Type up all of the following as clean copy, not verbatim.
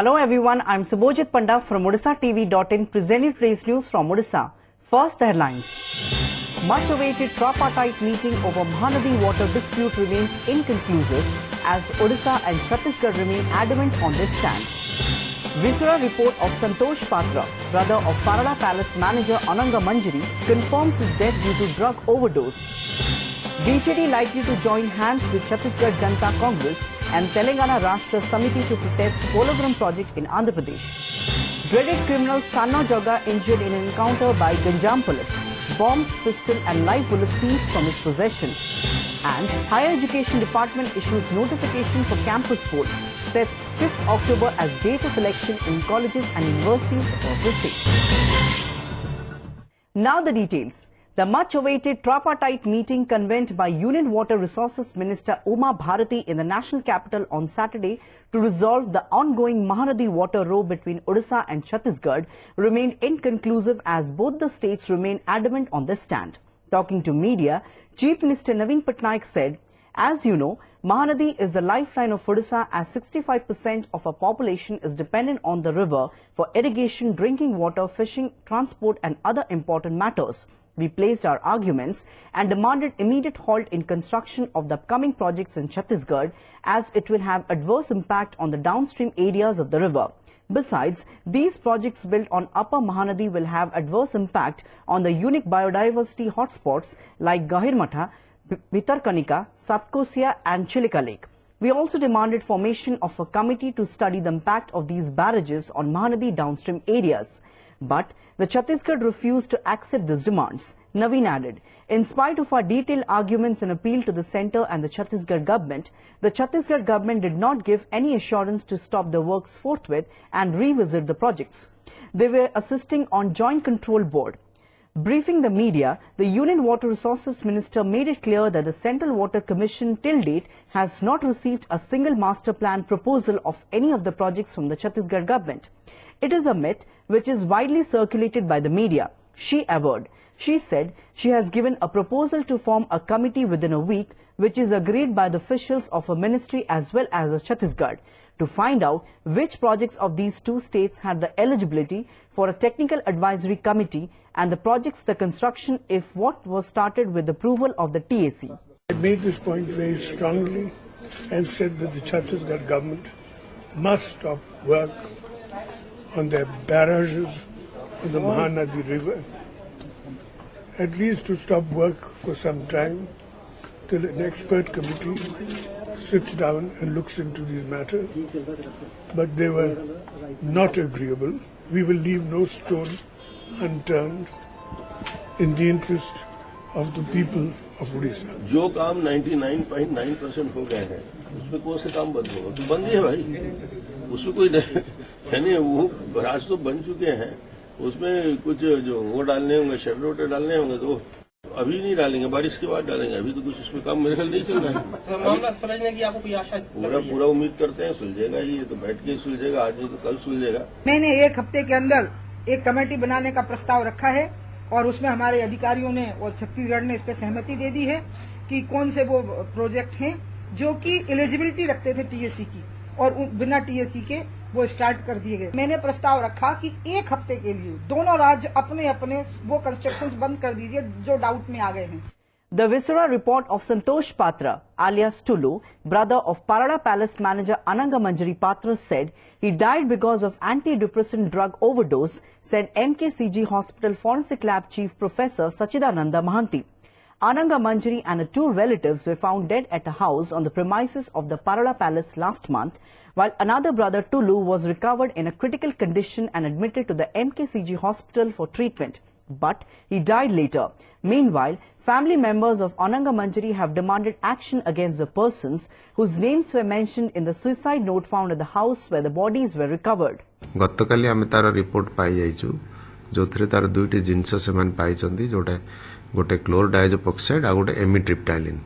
Hello everyone, I'm Subhojit Panda from OdissaTV.in presenting today's news from Odisha. First, the headlines. Much-awaited tripartite meeting over Mahanadi water dispute remains inconclusive as Odisha and Chhattisgarh remain adamant on their stand. Visura report of Santosh Patra, brother of Parada Palace manager Ananga Manjari, confirms his death due to drug overdose. BJD likely to join hands with Chhattisgarh Janata Congress and Telangana Rashtra Samiti to protest Polavaram project in Andhra Pradesh. Dreaded criminal Sanna Joga injured in an encounter by Ganjam police. Bombs, pistol and live bullets seized from his possession. And Higher Education Department issues notification for campus poll. Sets 5th October as date of election in colleges and universities across the state. Now the details. The much-awaited tripartite meeting convened by Union Water Resources Minister Uma Bharati in the national capital on Saturday to resolve the ongoing Mahanadi water row between Odisha and Chhattisgarh remained inconclusive as both the states remain adamant on their stand. Talking to media, Chief Minister Naveen Patnaik said, "As you know, Mahanadi is the lifeline of Odisha as 65% of our population is dependent on the river for irrigation, drinking water, fishing, transport and other important matters. We placed our arguments and demanded immediate halt in construction of the upcoming projects in Chhattisgarh as it will have adverse impact on the downstream areas of the river. Besides, these projects built on Upper Mahanadi will have adverse impact on the unique biodiversity hotspots like Gahirmatha, Bhitarkanika, Satkosia and Chilika Lake. We also demanded formation of a committee to study the impact of these barrages on Mahanadi downstream areas. But the Chhattisgarh refused to accept these demands. Naveen added, in spite of our detailed arguments and appeal to the centre and the Chhattisgarh government did not give any assurance to stop the works forthwith and revisit the projects. They were assisting on Joint Control Board. Briefing the media, the Union Water Resources Minister made it clear that the Central Water Commission till date has not received a single master plan proposal of any of the projects from the Chhattisgarh government. It is a myth which is widely circulated by the media, she averred. She said she has given a proposal to form a committee within a week, which is agreed by the officials of a ministry as well as the Chhattisgarh, to find out which projects of these two states had the eligibility for a technical advisory committee and the projects the construction if what was started with approval of the TAC. I made this point very strongly and said that the Chhattisgarh government must stop work on their barrages on the Mahanadi river, at least to stop work for some time till an expert committee sits down and looks into these matters. But they were not agreeable. We will leave no stone unturned in the interest of the people of Odisha. जो काम 99.9% हो गए हैं उसमें कौन से काम बंद होगा? तो बंद ही है भाई, उसमें कोई यानी वो बराज तो बन चुके हैं, उसमें कुछ जो वो डालने होंगे, शेड रोटे डालने होंगे तो अभी नहीं डालेंगे, बारिश के बाद डालेंगे। अभी तो कुछ उसमें काम मेरे ख्याल नहीं चल रहा है। मामला सुलझने की आपको कोई आशा? पूरा उम्मीद करते हैं सुलझेगा ही, ये तो बैठ के सुलझेगा, आज नहीं तो कल सुलझेगा। मैंने एक हफ्ते के अंदर एक कमेटी बनाने का प्रस्ताव रखा है और उसमें हमारे अधिकारियों ने और छत्तीसगढ़ ने इस पर सहमति दे दी है कि कौन से वो प्रोजेक्ट हैं जो कि एलिजिबिलिटी रखते थे टीएससी की और बिना टीएससी के वो स्टार्ट कर दिए गए। मैंने प्रस्ताव रखा कि एक हफ्ते के लिए दोनों राज्य अपने अपने वो कंस्ट्रक्शंस बंद कर दीजिए जो डाउट में आ गए हैं। The Visura report of Santosh Patra, alias Tulu, brother of Parada Palace manager Ananga Manjari Patra, said he died because of antidepressant drug overdose, said MKCG Hospital Forensic Lab Chief Professor Sachidananda Mahanti. Ananga Manjari and her two relatives were found dead at a house on the premises of the Parada Palace last month, while another brother Tulu was recovered in a critical condition and admitted to the MKCG Hospital for treatment. But he died later. Meanwhile, family members of Ananga Manjari have demanded action against the persons whose names were mentioned in the suicide note found at the house where the bodies were recovered. गतकाली आमे तार report पाई जाइछु जोथरे तार दुईटी जिंस से मान पाई चंदी जोटे गोटे क्लोरडाइजोपेक्साइड आ गोटे एमिट्रिप्टाइलिन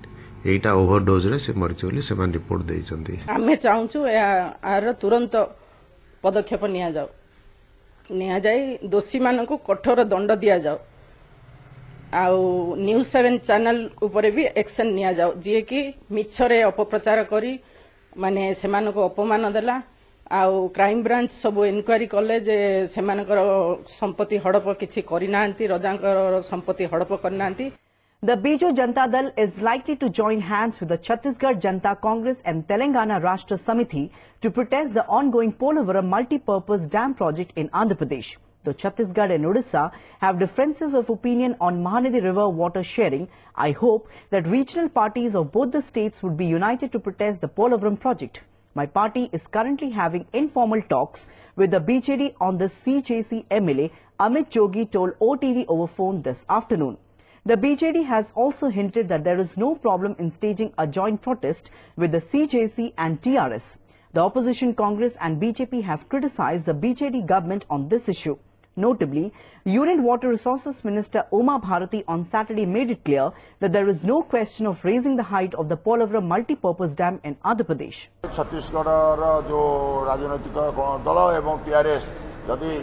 एटा overdose रे से मरची बोली से मान रिपोर्ट देई चंदी। आमे चाहूछु आर तुरंत पदक्षेप निया जाए दोषी मान को कठोर दंड दिया जाओ आउ न्यूज 7 चैनल ऊपर भी एक्शन निया जाओ जी कि मिछरे अपप्रचार करी माने सेमान को अपमान देला आउ क्राइम ब्रांच सब इनक्वारी कले जे सेमानकर संपत्ति हड़प किछि करि नांती रजांकर संपत्ति हड़प करनांती. The Biju Janata Dal is likely to join hands with the Chhattisgarh Janata Congress and Telangana Rashtra Samiti to protest the ongoing Polavaram multi-purpose dam project in Andhra Pradesh. Though Chhattisgarh and Odisha have differences of opinion on Mahanadi River water sharing, I hope that regional parties of both the states would be united to protest the Polavaram project. My party is currently having informal talks with the BJD on the CJC MLA Amit Jogi told OTV over phone this afternoon. The BJD has also hinted that there is no problem in staging a joint protest with the CJC and TRS. The opposition Congress and BJP have criticized the BJD government on this issue. Notably, Union Water Resources Minister Uma Bharati on Saturday made it clear that there is no question of raising the height of the Polavaram multi-purpose dam in Andhra Pradesh. Chhattisgarh जो राजनैतिक दल एवं TRS यदि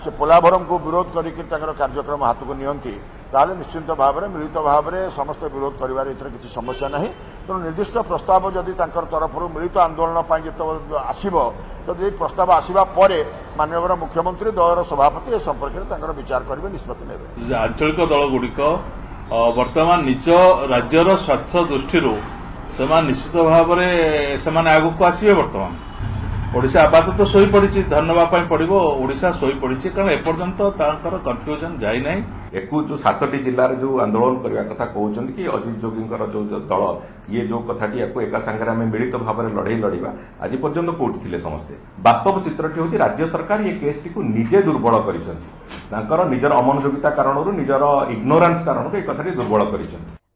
से पोलाभरम को विरोध करके कार्यक्रम हाथ को नियंती ताले निश्चित भाव में मिलित भाव में समस्त विरोध करिवार इतरे किसी समस्या नहीं. तेणु निर्दिष्ट प्रस्ताव जदि तरफ मिलित आंदोलन जो आसब तो ये प्रस्ताव आसवा पर माननीय मुख्यमंत्री दलर सभापति ए संपर्क में विचार करेंगे निष्पत्ति नेबे. आंचलिक दल गुड़िक वर्तमान निज राज्यर स्वार्थ दृष्टि निश्चित भाव में आग को आसवे. वर्तमान ओडिशा आपातत शोई पड़ी धन्यवाद पड़ो ओडिशा शोई पड़ी कारण एपर्यंत कन्फ्यूजन जाई ना. एकू जो 7टी जिलार जो आंदोलन करने कथा कहते कि अजित जोगींकर जो दल ये जो कथाटी एका सांगे आम मिलित भाव में लड़े लड़वा आज पर्यंत कोठी थिले समस्ते. वास्तव चित्रटी हूँ राज्य सरकार ये केसटी को निजे दुर्बल कर निजर अमनोयोगिता कारण निजर इग्नोरेंस कारण ये कथाटी दुर्बल कर.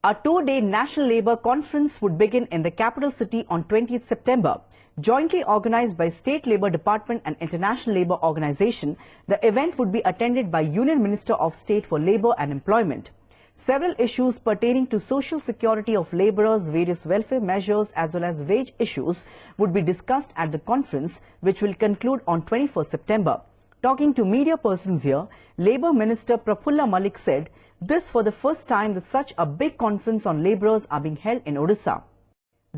A 2-day National Labour Conference would begin in the capital city on 20th September. Jointly organized by State Labour Department and International Labour Organization, the event would be attended by Union Minister of State for Labour and Employment. Several issues pertaining to social security of labourers, various welfare measures as well as wage issues would be discussed at the conference, which will conclude on 21st September. Talking to media persons here, Labour Minister Prafulla Malik said this for the first time that such a big conference on labourers are being held in Odisha.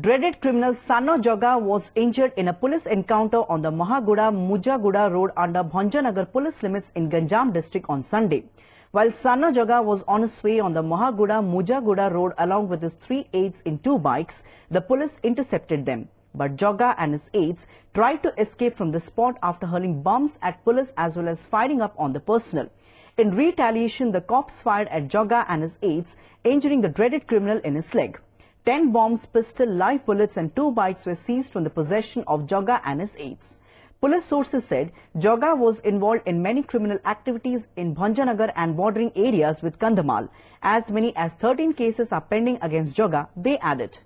Dreaded criminal Sanno Jaga was injured in a police encounter on the Mahaguda-Mujaguda road under Bhanjanagar police limits in Ganjam district on Sunday. While Sanno Jaga was on his way on the Mahaguda-Mujaguda road along with his 3 aides in 2 bikes, the police intercepted them. But Jaga and his aides tried to escape from the spot after hurling bombs at police as well as firing up on the personnel. In retaliation, the cops fired at Jaga and his aides, injuring the dreaded criminal in his leg. 10 bombs, pistol, live bullets and 2 bikes were seized from the possession of Jaga and his aides. Police sources said Jaga was involved in many criminal activities in Bhanjanagar and bordering areas with Kandhamal. As many as 13 cases are pending against Jaga, they added.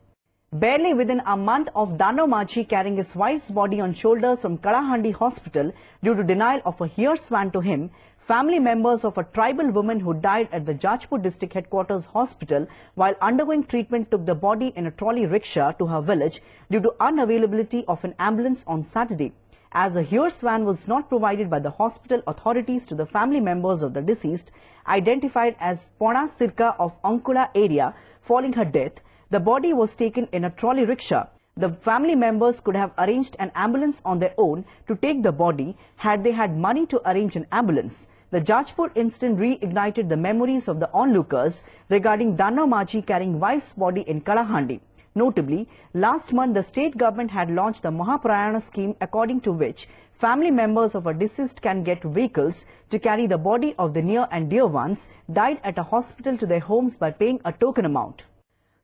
Barely within a month of Dano Machi carrying his wife's body on shoulders from Kalahandi hospital due to denial of a hair swan to him, family members of a tribal woman who died at the Jajpur district headquarters hospital while undergoing treatment took the body in a trolley rickshaw to her village due to unavailability of an ambulance on Saturday. As a hair swan was not provided by the hospital authorities to the family members of the deceased, identified as Pona Sirka of Ankula area, following her death, the body was taken in a trolley rickshaw. The family members could have arranged an ambulance on their own to take the body had they had money to arrange an ambulance. The Jajpur incident reignited the memories of the onlookers regarding Dano Machi carrying wife's body in Kalahandi. Notably, last month the state government had launched the Mahaprayana scheme, according to which family members of a deceased can get vehicles to carry the body of the near and dear ones died at a hospital to their homes by paying a token amount.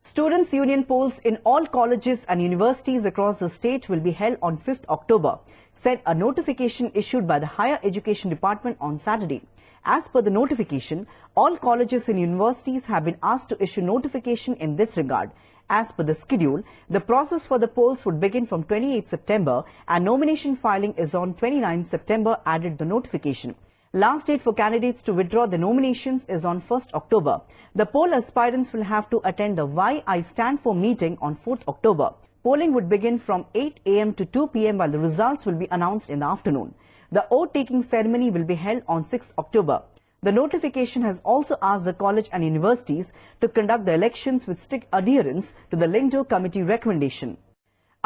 Students' union polls in all colleges and universities across the state will be held on 5th October, said a notification issued by the Higher Education Department on Saturday. As per the notification, all colleges and universities have been asked to issue notification in this regard. As per the schedule, the process for the polls would begin from 28 September and nomination filing is on 29 September, added the notification. Last date for candidates to withdraw the nominations is on 1st October. The poll aspirants will have to attend the Why I Stand For meeting on 4th October. Polling would begin from 8 a.m. to 2 p.m. while the results will be announced in the afternoon. The oath-taking ceremony will be held on 6th October. The notification has also asked the college and universities to conduct the elections with strict adherence to the Lingdo Committee recommendation.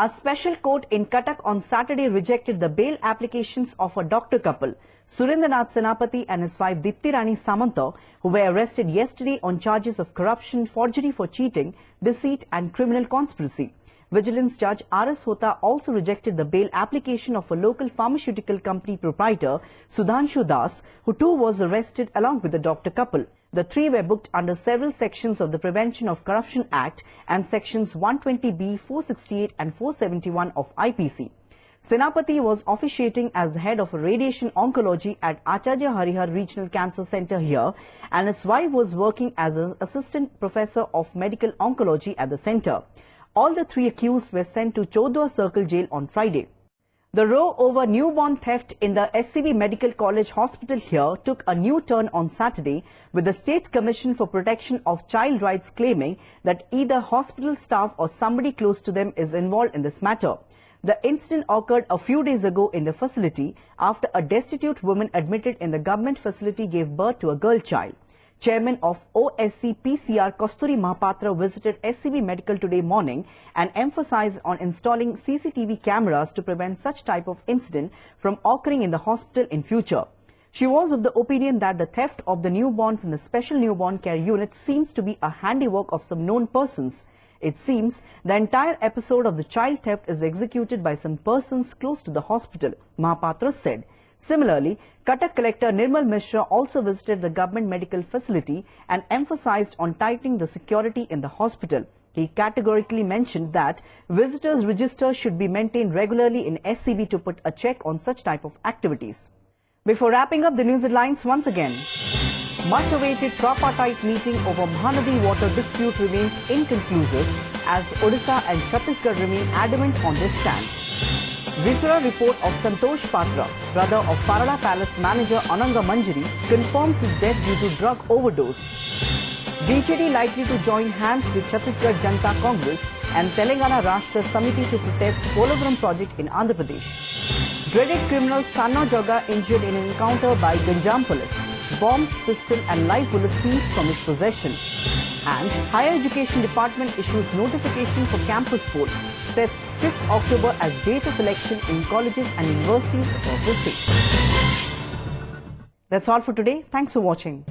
A special court in Cuttack on Saturday rejected the bail applications of a doctor couple, Surendranath Senapati and his wife Dipti Rani Samanta, who were arrested yesterday on charges of corruption, forgery for cheating, deceit and criminal conspiracy. Vigilance Judge R.S. Hota also rejected the bail application of a local pharmaceutical company proprietor, Sudhanshu Das, who too was arrested along with the doctor couple. The three were booked under several sections of the Prevention of Corruption Act and sections 120B, 468 and 471 of IPC. Senapati was officiating as head of radiation oncology at Acharya Harihar Regional Cancer Center here, and his wife was working as an assistant professor of medical oncology at the center. All the three accused were sent to Chodua Circle Jail on Friday. The row over newborn theft in the SCB Medical College Hospital here took a new turn on Saturday, with the State Commission for Protection of Child Rights claiming that either hospital staff or somebody close to them is involved in this matter. The incident occurred a few days ago in the facility after a destitute woman admitted in the government facility gave birth to a girl child. Chairman of OSC PCR Kasturi Mahapatra visited SCB Medical today morning and emphasized on installing CCTV cameras to prevent such type of incident from occurring in the hospital in future. She was of the opinion that the theft of the newborn from the special newborn care unit seems to be a handiwork of some known persons. It seems the entire episode of the child theft is executed by some persons close to the hospital, Mahapatra said. Similarly, Cuttack Collector Nirmal Mishra also visited the government medical facility and emphasized on tightening the security in the hospital. He categorically mentioned that visitors' registers should be maintained regularly in SCB to put a check on such type of activities. Before wrapping up the news headlines once again, much-awaited tripartite meeting over Mahanadi water dispute remains inconclusive as Odisha and Chhattisgarh remain adamant on this stand. Viscera report of Santosh Patra, brother of Parada Palace manager Ananga Manjari, confirms his death due to drug overdose. BJD likely to join hands with Chhattisgarh Janata Congress and Telangana Rashtra Samiti to protest Polavaram project in Andhra Pradesh. Dreaded criminal Sanna Jaga injured in an encounter by Ganjam police. Bombs, pistol and live bullets seized from his possession. And Higher Education Department issues notification for campus poll, sets 5th October as date of election in colleges and universities across the state. That's all for today. Thanks for watching.